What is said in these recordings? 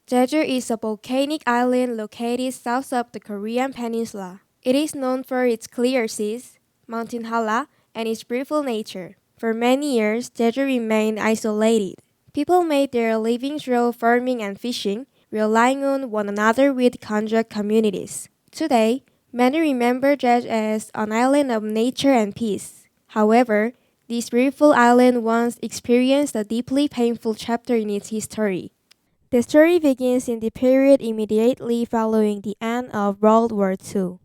Jeju is a volcanic island located south of the Korean peninsula. It is known for its clear seas, mountain hala, and its beautiful nature. For many years, Jeju remained isolated. People made their living through farming and fishing, relying on one another with contact communities. Today, many remember Jeju as an island of nature and peace. However, this beautiful island once experienced a deeply painful chapter in its history. The story begins in the period immediately following the end of World War II.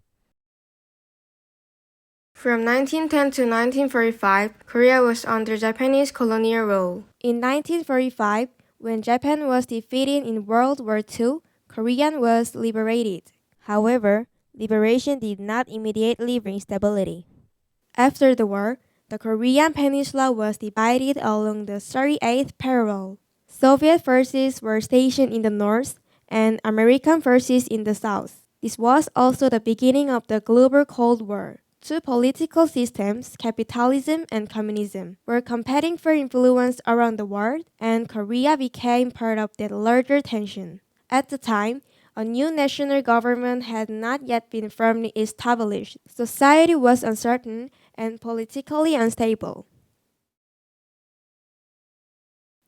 From 1910 to 1945, Korea was under Japanese colonial rule. In 1945, when Japan was defeated in World War II, Korea was liberated. However, liberation did not immediately bring stability. After the war, the Korean peninsula was divided along the 38th parallel. Soviet forces were stationed in the north and American forces in the south. This was also the beginning of the global Cold War. Two political systems, capitalism and communism, were competing for influence around the world, and Korea became part of that larger tension. At the time, a new national government had not yet been firmly established. Society was uncertain and politically unstable.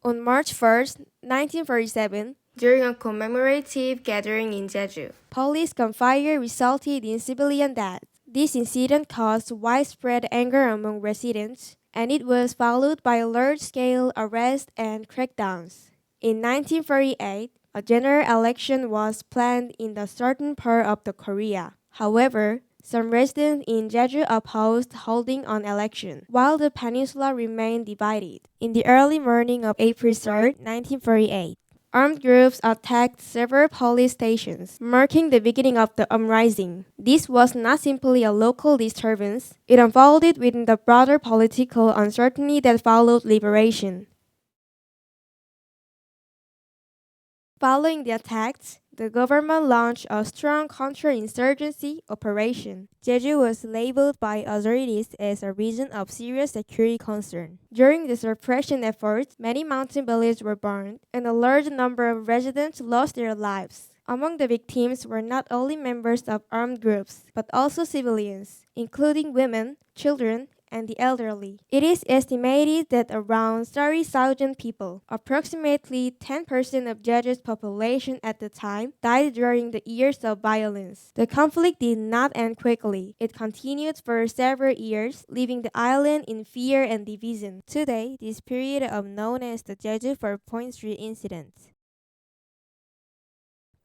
On March 1st, 1947, during a commemorative gathering in Jeju, police gunfire resulted in civilian deaths. This incident caused widespread anger among residents, and it was followed by large-scale arrests and crackdowns. In 1948, a general election was planned in the southern part of the Korea. However, some residents in Jeju opposed holding an election, while the peninsula remained divided. In the early morning of April 3rd, 1948, armed groups attacked several police stations, marking the beginning of the uprising. This was not simply a local disturbance, it unfolded within the broader political uncertainty that followed liberation. Following the attacks, the government launched a strong counterinsurgency operation. Jeju was labeled by authorities as a region of serious security concern. During the suppression efforts, many mountain villages were burned, and a large number of residents lost their lives. Among the victims were not only members of armed groups, but also civilians, including women, children, and the elderly. It is estimated that around 30,000 people, approximately 10% of Jeju's population at the time, died during the years of violence. The conflict did not end quickly. It continued for several years, leaving the island in fear and division. Today, this period is known as the Jeju 4.3 incident.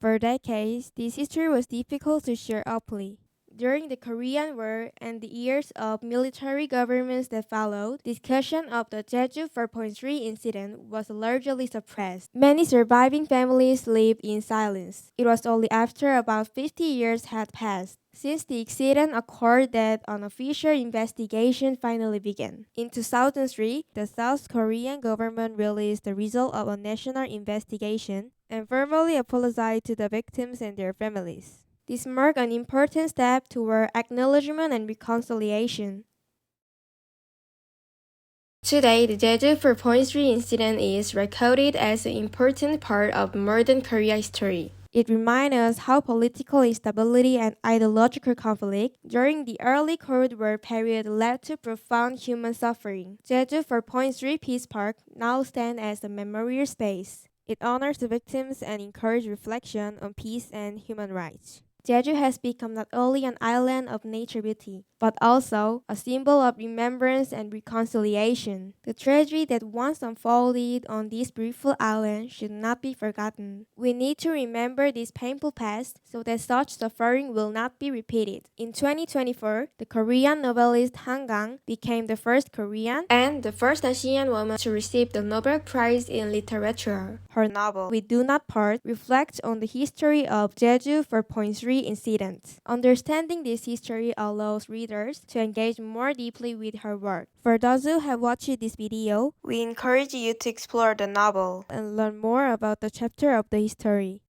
For decades, this history was difficult to share openly. During the Korean War and the years of military governments that followed, discussion of the Jeju 4.3 incident was largely suppressed. Many surviving families lived in silence. It was only after about 50 years had passed since the incident occurred that an official investigation finally began. In 2003, the South Korean government released the result of a national investigation and formally apologized to the victims and their families. This marked an important step toward acknowledgement and reconciliation. Today, the Jeju 4.3 incident is recorded as an important part of modern Korea history. It reminds us how political instability and ideological conflict during the early Cold War period led to profound human suffering. Jeju 4.3 Peace Park now stands as a memorial space. It honors the victims and encourages reflection on peace and human rights. Jeju has become not only an island of nature beauty, but also a symbol of remembrance and reconciliation. The tragedy that once unfolded on this beautiful island should not be forgotten. We need to remember this painful past so that such suffering will not be repeated. In 2024, the Korean novelist Han Gang became the first Korean and the first Asian woman to receive the Nobel Prize in Literature. Her novel, We Do Not Part, reflects on the history of Jeju 4.3 incidents. Understanding this history allows readers to engage more deeply with her work. For those who have watched this video, we encourage you to explore the novel and learn more about the chapter of the history.